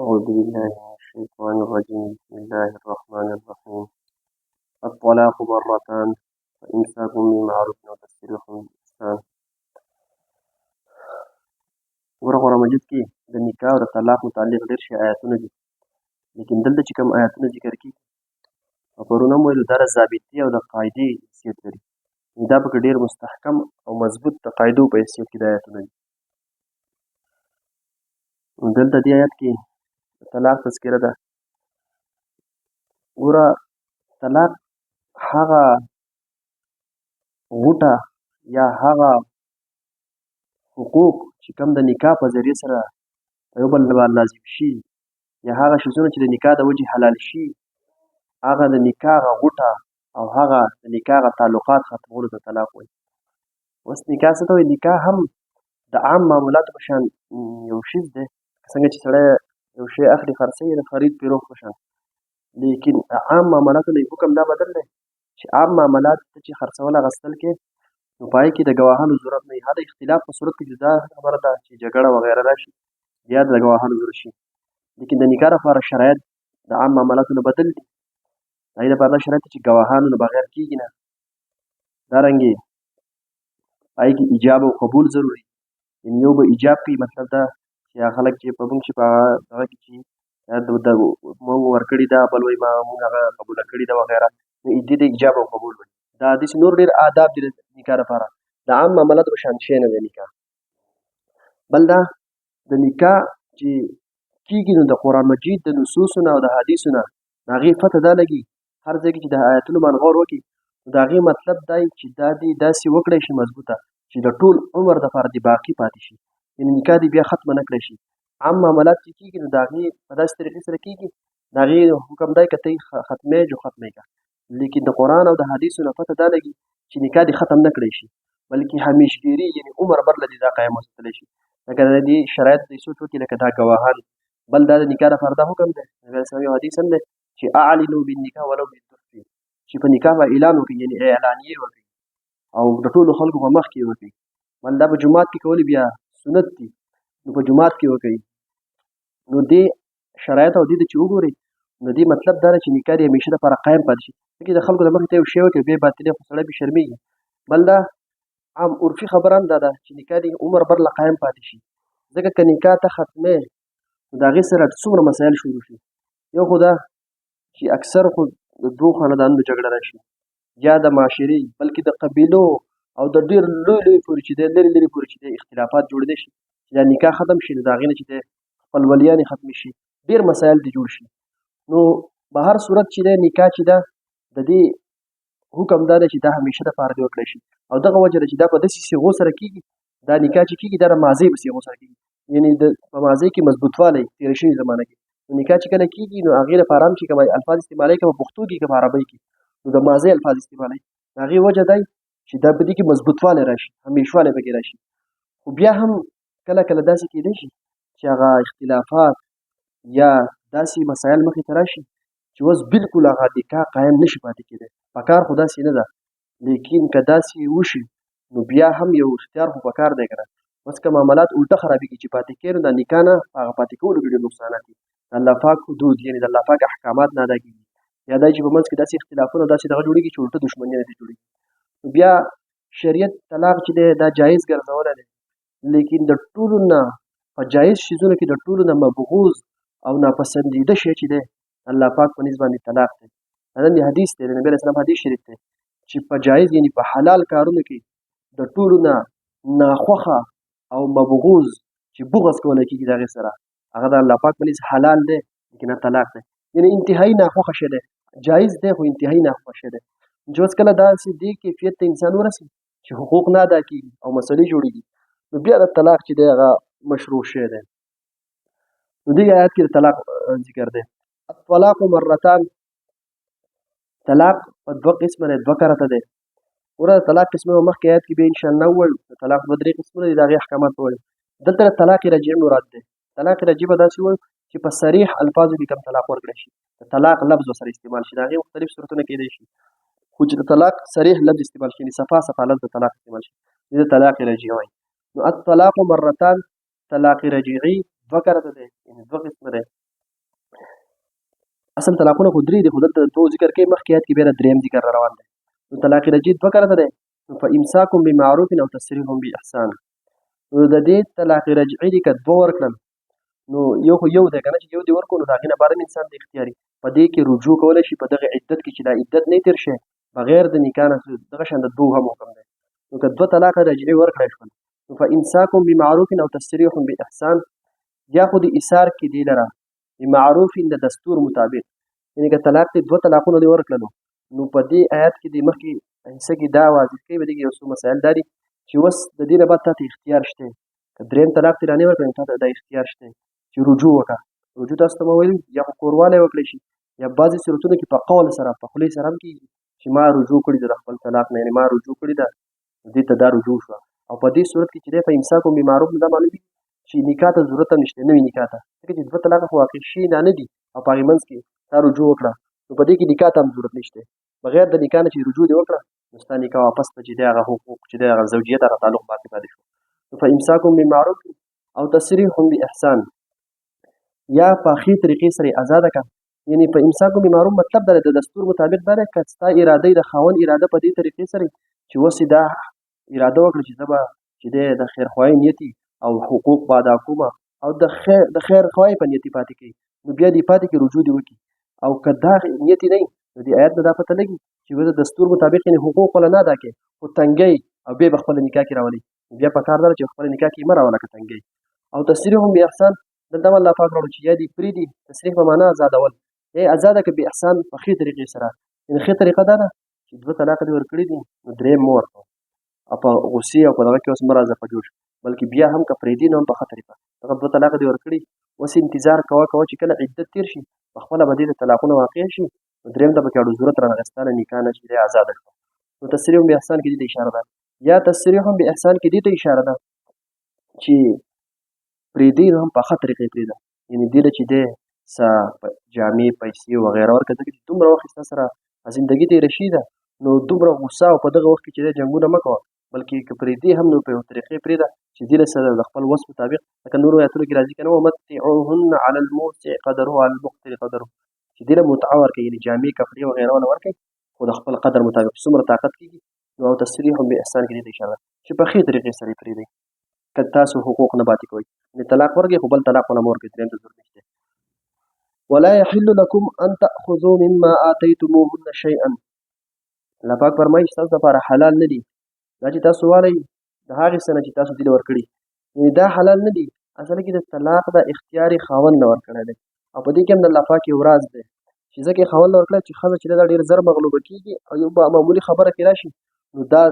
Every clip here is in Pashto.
أعوذ بالله من الشيطان الرجيم بسم الله الرحمن الرحيم الطلاق مرتان فإمساك بمعروف وتسريح بإحسان ورغم مجد کې د نکاح او د طلاق متعلق ډېر شي آیاتونه دي لیکن دلته چې کوم آیاتونه ذکر کړي او پرونه مو ویل دا د ضابطې او د قاعدې حیثیت لري دا پکې ډېر مستحکم او مضبوط د قاعدو په حیثیت کې د آیاتونه دي دلته دې آیات کې د طلاق تذکره ده ګوره طلاق هغه غوټه یا هغه حقوق چې کوم د نکاح په ذریعه سره یو بل باندې لازم شي یا هغه شیزونه چې د نکاح د وجې حلال شي هغه د نکاح هغه غوټه او هغه د نکاح هغه تعلقات ختمولو ته طلاق وایي. اوس نکاح څه ته وایي؟ نکاح هم د عام معاملاتو په شان یو شیز دی څنګه چې سړی یو شی اخلي خرڅوي د خرید پیرود په شان لیکن عام معاملاتو نه حکم دا بدل دی چې عام معاملات ته چې خرڅول اخیستل کې نو په هغې کې د ګواهانو ضرورت نه وي هغه د اختلاف په صورت کې جدا خبره ده چې جګړه وغیره راشي بیا د ګواهانو ضرورت شي لیکن د نکاح لپاره شرایط د عام معاملاتو نه بدل دي د هغې لپاره دا شرایط چې ګواهانو نه بغیر کېږي نه دارنګې په هغې کې ایجاب او قبول ضروري یعنې یو به ایجاب کوي مطلب دا چې هغه خلک چې په موږ چې په هغه کې چې موږ ورکړي ده بل وایي موږ هغه قبوله کړې ده وغیره نو دې ته ایجاب او قبول وایي دا داسې نور ډېر آداب دي د نکاح لپاره د عام معاملاتو په شان شی نه دی نکاح بل دا د نکاح چې کېږي نو د قرآن مجید د نصوصو نه او د حدیثو نه د هغې پته دا لګي هر ځای کې چې د آیتونو باندې غور وکړي نو د هغې مطلب دی چې دا دې داسې وکړی شي مضبوطه چې د ټول عمر دپاره دې باقي پاتې شي یعنې نکاح دې بیا ختمه نه کړی شي عام معاملات چې کېږي نو د هغې په داسې طریقې سره کېږي د هغې حکم دی که ته یې ختمې جو ختمې که لیکن د قرآن او د حدیثو نه پته دا لګي چې نکاح دې ختم نه کړی شي بلکې همیشګیري یعنې عمر بر له دې دا قایم وساتلی شي لکه د دې شرایط دې سوچ وکړي لکه دا ګواهان بل دا د نکاح لپاره دا حکم دی نبي علیه السلام یو حدیث هم دی چې اعلنوا بالنکاح ولو بالدف چې په نکاح به اعلان وکړي یعنې اعلانیې وکړي او د ټولو خلکو په مخ کې وکړي بل دا په جومات کې کولی بیا سنت دي نو په جومات کې وکړي نو دې شرایط او دې ته چې وګورئ نو دې مطلب دا دی چې نکاح دې همیشه دپاره قایم پاتې شي ځکه د خلکو د مخې ته یو شی وکړي بیا باطلې خو سړی بې شرمېږي بل دا عام عرفي خبره هم دا ده چې نکاح دې عمر بر له قایم پاتې شي ځکه که نکاح ته ختمې نو د هغې سره څومره مسایل شروع شي یو خو دا چې اکثر خو د دوو خاندانونو جګړه راشي یا د معاشرې بلکې د قبیلو او د ډېر لوی لوی پورې چې دی لرې لرې پورې چې دی اختلافات جوړېدی شي چې دا نکاح ختم شي نو د هغې نه چې دی خپلولیانې ختمې شي ډېر مسایل دې جوړ شي نو به هر صورت چې دی نکاح چې ده د دې حکم دا دی چې دا همیشه دپاره دې وکړی شي او دغه وجه ده چې دا په داسې صیغو سره کېږي دا نکاح چې کېږي دا د ماضۍ په صیغو سره کېږي یعنې په ماضۍ کې مضبوطوالی تېره شوې زمانه کې نو نکاح چې کله کېږي نو هغې لپاره هم چې کوم الفاظ استعمالوي که په پښتو کې که په عربۍ کې نو د ماضۍ الفاظ استعمالوي د هغې وجه دی چې دا په دې کې مضبوطوالی راشي همیشوالی پکې راشي خو بیا هم کله کله داسې کېدی شي چې هغه اختلافات یا داسې مسایل مخې ته راشي چې اوس بلکل هغه نکاح قایم نه شي پاتې کېدی پکار خو داسې نه ده لیکن که داسې وشي نو بیا هم یو اختیار خو پکار دی که نه اوس که معاملات الټه خرابېږي چې پاتې کېږي نو د نکاح نه هغه پاتې کولو کې ډېر نقصانات دي د الله پاک حدود یعنې د الله پاک احکامات نه ادا کېږي یا دا چې په منځ کې داسې اختلافونه داسې دغه جوړېږي چې الټه دښمنیانې ترې جوړېږي نو بیا شریعت طلاق چې دی دا جایز ګرځولی دی لیکن د ټولو نه په جایز شیزونو کې د ټولو نه مبغوض او ناپسندیده شی چې دی الله پاک په نسبت باندې طلاق دی دا حدیث دی د نبي علیه السلام حدیث شریف دی چې په جایز یعنې په حلال کارونو کې د ټولو نه ناخوښه او مبغوض چې بغض کولی کېږي د هغې سره هغه د الله پاک په نسبت حلال دی لیکن طلاق دی یعنې انتهایي ناخوښه شی دی جایز دی خو انتهایي ناخوښه شی دی چې اوس کله داسې دې کیفیت ته انسان ورسي چې حقوق نه ادا کېږي او مسلې جوړېږي نو بیا د طلاق چې دی هغه مشروع شی دی نو دې آیات کې د طلاق ذکر دی الطلاق مرتان طلاق په دوه قسمه دی دوه کرته دی وره د طلاق قسمه مخکې آیات کې بیا انشاءالله ووایو د طلاق دوه درې قسمونه دي د هغې احکامات به وایو دلته د طلاق رجعي مراد دی طلاق رجعي به داسې وایو چې په صریح الفاظو کې کوم طلاق ورکړی شي د طلاق لفظ ورسره استعمال شي د هغې مختلف صورتونه کېدی شي خو چې د طلاق صریح لفظ استعمال شي یعنې صفا صفا لفظ د طلاق استعمال شي دې د طلاق رجعي وایي نو الطلاق مرتان طلاق رجعي دوه کرته دی یعنې دوه قسمه دی اصل طلاقونه خو درې دي، خو دلته دوه ذکر کوي، مخکې آیت کې بیا درېیم ذکر را روان دی. نو طلاق رجعي دوه کړه دی، نو فامساک بمعروف او تسریح باحسان. نو د دې طلاق رجعي دي که دوه ورکړل، نو یو خو یو دی که نه، چې یو دې ورکړو نو د هغې نه بعد هم انسان د اختیاري په دې کې رجوع کولی شي په دغه عدت کې چې دا عدت نه تېر شي بغیر د نکاح نه، دغه شان د دوو هم حکم دی. نو که دوه طلاقه رجعي ورکړی شول، نو فامساک بمعروف او تسریح باحسان، یا خو د ایثار کې دی لره بمعروف د دستور مطابق، یعنې که طلاق دې دوه طلاقونه دې ورکړلو، نو په دې آیات کې د مخکې حصه کې دا واضح کوي، په دې کې یو څو مسایل دا دي چې اوس د دې نه بعد تا ته اختیار شته، که درېیم طلاق دې رانه ورکړی نو تا ته دا اختیار شته چې رجوع وکړه. رجوع تاسو ته مو ویل یا خو کوروالی وکړی شي، یا بعضې صورتونو کې په قول سره په خولې سره هم کېږي چې ما رجوع کړې ده د خپل طلاق نه، یعنې ما رجوع کړې ده، دې ته دا رجوع شوه. او په دې صورت کې چې دی په امساک بمعروف دا معلومي چې نکاح ته ضرورت هم نشته، نوي نکاح ته، ځکه چې دوه طلاقه خو واقع شي نه دي او په هغې منځ کې تا رجوع وکړه، نو په دې کې نکاح ته هم ضرورت نشته. بغیر د نکاح نه چې رجوع دې وکړه نو ستا نکاح واپس ته چې دی هغه حقوق چې دی هغه زوجیت هغه تعلق باقي پاتې شو. نو فامساک بمعروف او تسریح باحسان، یا په ښې طریقې سره یې ازاده کړه. یعنې په امساک بمعروف مطلب دا دی د دستور مطابق دا دی که ستا اراده د خاوند اراده په دې طریقې سره چې اوس یې دا اراده وکړه چې زه به چې دی د خیرخواهۍ نیتي او حقوق به ادا کومه او د خیرخواهۍ په نیت یې پاتې کوي، نو بیا دې پاتې کې رجوع دې وکړي. او که دا نیت یې نه وي نو دې آیت نه دا پته لګي چې د دستور مطابق یعنې حقوق وله نه ادا کوي، خو تنګۍ او بیا به خپله نکاح کې راولي، بیا په کار دا ده چې خپله نکاح کې مه راوله که تنګۍ. او تسریح باحسان دلته هم الله پاک راوړو چې یا دې پرېږدي، تسریح په معنا ازادول، یا ازاده که بې احسان په ښې طریقې سره. یعنې ښې طریقه دا ده چې دوه طلاقه دې ورکړي دي نو درېیم مه ورکوه او په غصې او په دغه کې اوس مه راځه په جوش، بلکې بیا هم که پرېږدي نو هم په ښه طریقه. دغه دوه طلاقه دې ورکړي، اوس انتظار کوه چې کله عدت تېر شي پخپله به دې د طلاقونه واقع شي، نو درېیم ته پکې اړو ضرورت رانغستا له نکاح نه چې دی ازاده کړه. نو تسریح باحسان کې دې ته اشاره ده، یا تسریح باحسان کې دې ته اشاره ده چې پرېږدي نو هم په ښه طریقه یې پرېږده، یعنې دې ته چې دی څه جامې پیسې وغیره ورکړه، ځکه چې دومره وخت ستا سره زندګي تېره شوې ده نو دومره غوسه او په دغه وخت کې چې دی جنګونه مه کوه، بلکې که پرېږدي هم نو په یو طریقې پرېږده چې دې له سره د خپل وس مطابق، لکه نورو آیتونو کې راځي که نه ومتعوهن على الموسع قدره على المقتر قدره، چې دې له متعه ورکړئ، یعنې جامې کپړې وغیره وله ورکړئ، خو د خپل قدر مطابق څومره طاقت کېږي. نو او تسریح باحسان کې دې ته اشاره ده چې په ښې طریقې سره یې پرېږدئ، که تاسو حقوق نه پاتې کوئ، یعنې طلاق ورکړئ خو بل طلاق ونه مه ورکړئ، درېیم ته ضرورت نشته. ولا يحل لكم ان تاخذوا مما اتيتموهن شيئا، الله پاک فرمایي چې تاسو لپاره حلال نه دي دا چې تاسو والئ د هغې څه نه چې تاسو دې له ورکړي، یعنې دا حلال نه دي، اصل کې د طلاق د اختیار یې خاوند له ورکړی دی، او په دې کې هم د الله پاک یو راز دی چې ځکه یې خاوند له ورکړی چې ښځه چې دا ډېر زر مغلوبه کېږي او یو معمولي خبره کې راشي نو دا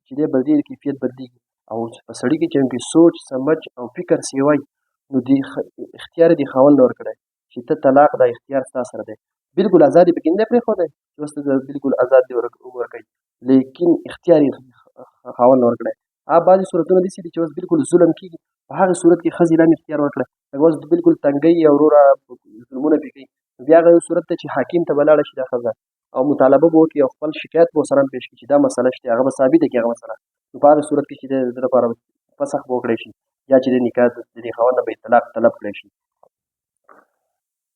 چې دی به دې کیفیت بدلېږي، او په سړي کې چې هم سوچ سمج او فکر سیوی نو دې اختیار یې د خاوند له ورکړی چې ته طلاق دا اختیار ستا سره دی، بالکل آزاد یې پکې نه دی پرېښودی چې اوس ته بالکل آزاد دې وورکوي، لیکن اختیار یې خاوند له ورکړی. بعضې صورتونه داسې دي چې اوس بالکل ظلم کېږي، په هغې صورت کې ښځې لا هم اختیار ورکړی، لکه اوس بالکل تنګۍ او وروره ظلمونه پرې کوي، بیا هغه یو صورت ته چې حاکم ته به لاړه شي دا ښځه او مطالبه به وکړي او خپل شکایت به ورسره هم پېښ کړي چې دا مسله شته، هغه به ثابته کړي هغه مسله، نو په هغې صورت کې چې د ده لپاره فسخ به وکړی شي یا چې د نکاح د دې خاوند نه به یې طلاق طلب کړی شي.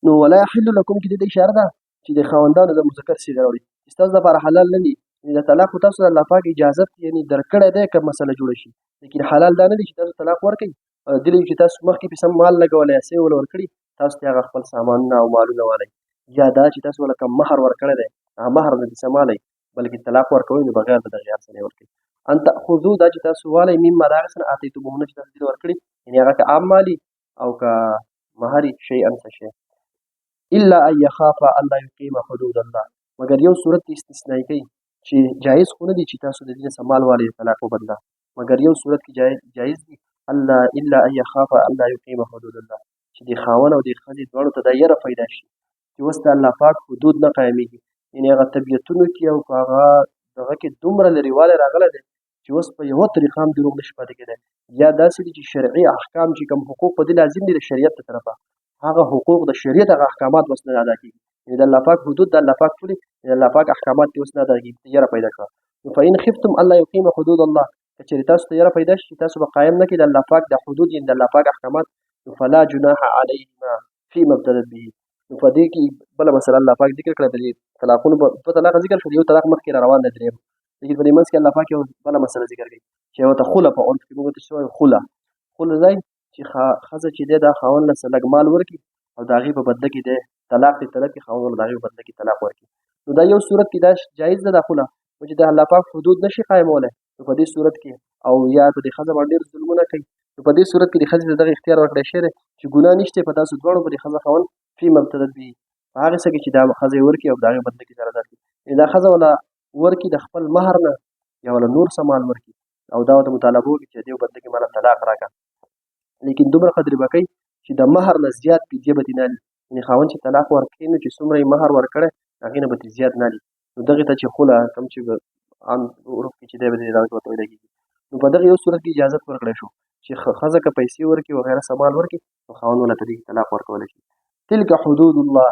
نو ولا یحل لکم کې دې ته اشاره ده چې د خاوندانو د مذکر صیغه راوړي چې ستاسو لپاره حلال نه دي، یعنې د طلاق خو تاسو د الله پاک اجازت یعنې درکړی دی که مسله جوړه شي، لیکن حلال دا نه دي چې تاسو طلاق ورکړئ دې چې تاسو مخکې پې سم مال لګولی یا څه یې وله ورکړي تاسو ته هغه خپل سامانونه او مالونه والئ، یا دا چې تاسو وله کوم مهر ورکړی دی هغه مهر نه دې سمالئ بلکې طلاق ورکوئ نو بغیر د دغې هر څه نه یې ورکړئ. ان تأخذو دا چې تاسو والئ مما د هغې څه نه اتیتموهن چې تاسو دې ورکړي، یعنې هغه که عام مالي او که مهر یې شیئا څه شی، الا ان یخافا الله یقیم حدود الله، مګر یو صورت استثنایی کوي چې جایز خو نه دي چې تاسو د دې نه څه مال والئ طلاق وبدله، مګر یو صورت کې جایز دي الله الا ان یخافا الله یقیم حدود الله، چې د خاوند او د ښځې دواړو ته دا یره پیدا شي چې اوس د الله پاک حدود نه قایمېږي، یعنې هغه طبیعتونو کې او په هغه دغه کې دومره لرېوالی راغلی دی چې اوس په یوه طریقه هم دروغ نشي پاتې کېدی، یا داسې دي چې شرعي احکام چې کوم حقوق په دې لازم دي د شریعت له طرفه هغه حقوق د شریعت هغه احکامات اوس نه ادا کېږي، یعنې د الله پاک حدود د الله پاک ټولې د الله پاک احکامات کې اوس نه ادا کېږي، یره پیدا کړه. نو فإن خفتم الله یقیم حدود الله، که چېرې تاسو ته یره پیدا شي چې تاسو به قایم نه کړئ د الله پاک د حدود یعنې د الله پاک احکامات، نو فلا جناح علیهما فیما ابتدت به، نو په دې کې بله مسله الله پاک ذکر کړه د طلاقونو دوه طلاق ذکر شو یو طلاق مخکې را روان دی درېیم لیکن په دې منځ کې الله پاک یو بله مسله ذکر کوي چې یو ته خله په عرف کې موږ ته څه وایو خله ځای چې ښځه چې دی دا خاوند له څه لږ مال ورکړي او د هغې په بدله کې دی طلاق دې طلب کړي خاوند د هغې په بدله کې طلاق ورکړي نو دا یو صورت کې دا جایز ده دا خله چې د الله پاک حدود نشي قایمولی نو په دې صورت کې او یا په دې ښځه باندې ډېر ظلمونه کوي نو په دې صورت کې د ښځې ته دغه اختیار ورکړی شوی دی چې ګناه نشته په تاسو دواړو په دې ښځه خاوند فی مبتدت به په هغې څه کې چې دا ښځه یې ورکړي او د هغې بدله کې سره درکړي دا ښځه وله ورکړي د خپل مهر نه یا وله نور څه مال ورکړي او دا ورته مطالبه وکړي چې دې بدله کې ماله طلاق راکړه لیکن دومره قدرې به کوي چې د مهر نه زیات فدیه به ترې نه لي یعنې خاوند چې طلاق ورکوي نو چې څومره یې مهر ورکړی هغې نه به ترې زیات نه لي نو دغې ته چې خله کوم چې عام عرف کې چې دی به دې دغه ورته ویلی کېږي نو په دغه یو صورت کې اجازت ورکړی شو چې ښځه که پیسې ورکړي وغیره څه مال ورکړي نو خاوند ورله په دې کې طلاق ورکولی شي تلک حدود الله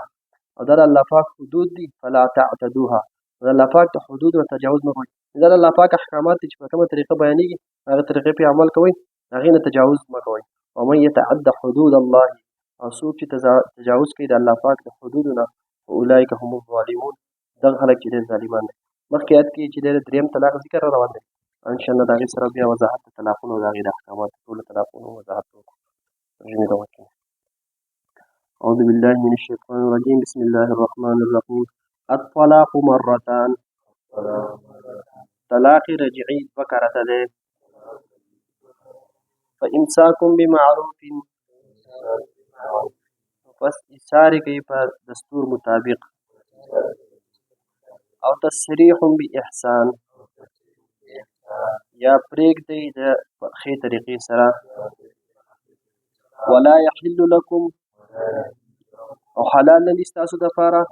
او دا د الله پاک حدود دي فلا تعتدوها د الله پاک د حدود ور تجاوز مه کوئ دا د الله پاک احکامات دي چې په کومه طریقه بیانېږي هغه طریقې پرې عمل کوئ هغې نه تجاوز مه کوئ ومن یتعد حدود الله او څوک چې تجاوز کوي د الله پاک د حدودو نه فاولئک هم الظالمون دغه خلک چې ډېر ظالمان دي مخکې آیت کې چې دی درېیم طلاق ذکر را روان دی انشاءالله د هغې سره بیا وضاحت د طلاقونو د هغې د احکاماتو ټولو طلاقونو وضاحت وکړو ترجمې ته وکړو أعوذ بالله من الشيطان الرجيم بسم الله الرحمن الرحيم الطلاق مرتان طلاق رجعي دوه ده فإمساك بمعروف پس ایثار کوي په دستور مطابق او تصریح بإحسان یا پرېږدئ د ښې طریقې سره ولا يحل لكم او حلال نه دي ستاسو دپاره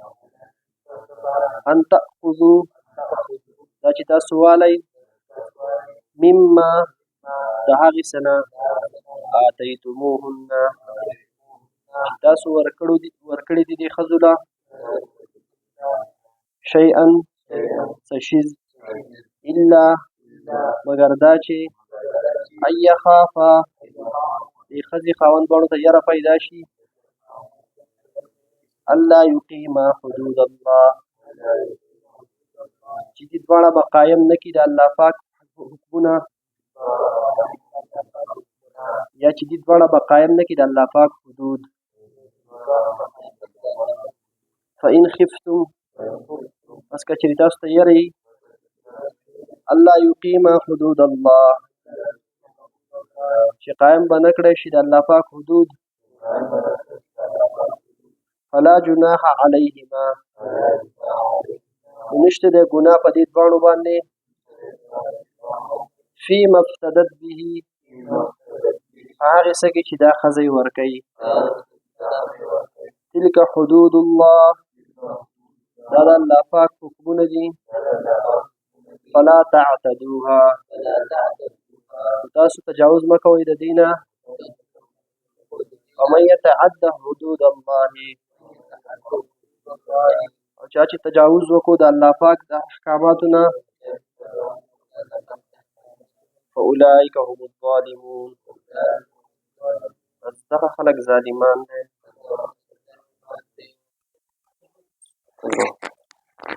ان تأخذوا دا چې تاسو والئ مما د هغې څه نه آتیتموهن چې تاسو ورکړي دي دې ښځو له شیئا څه شیز الا مګر دا چې ان یخافا دې ښځې خاوند دواړو ته یره پیدا شي الله یقیما حدود الله چې دې دواړه به قایم نه کړي د الله پاک حکمونه یا چې دې دواړه به قایم نه کړي د الله پاک حدود فإن خفتم پس که چېرې تاسو ته یره وي الله یقیما حدود الله چې قایم به نه کړی شي د الله پاک حدود فلا جناح علیهما نشته دی ګناه په دې دواړو باندې فیما افتدت به هغې څه کې چې دا ښځه یې ورکوي تلک حدود الله دا د الله پاک حکمونه دي فلا تعتدوها تاسو تجاوز مه کوئ د دې نه ومن یتعد حدود الله او چا چې تجاوز وکړو د الله پاک د احکاماتو نه فاولئک هم الظالمون پس دغه خلک ظالمان دی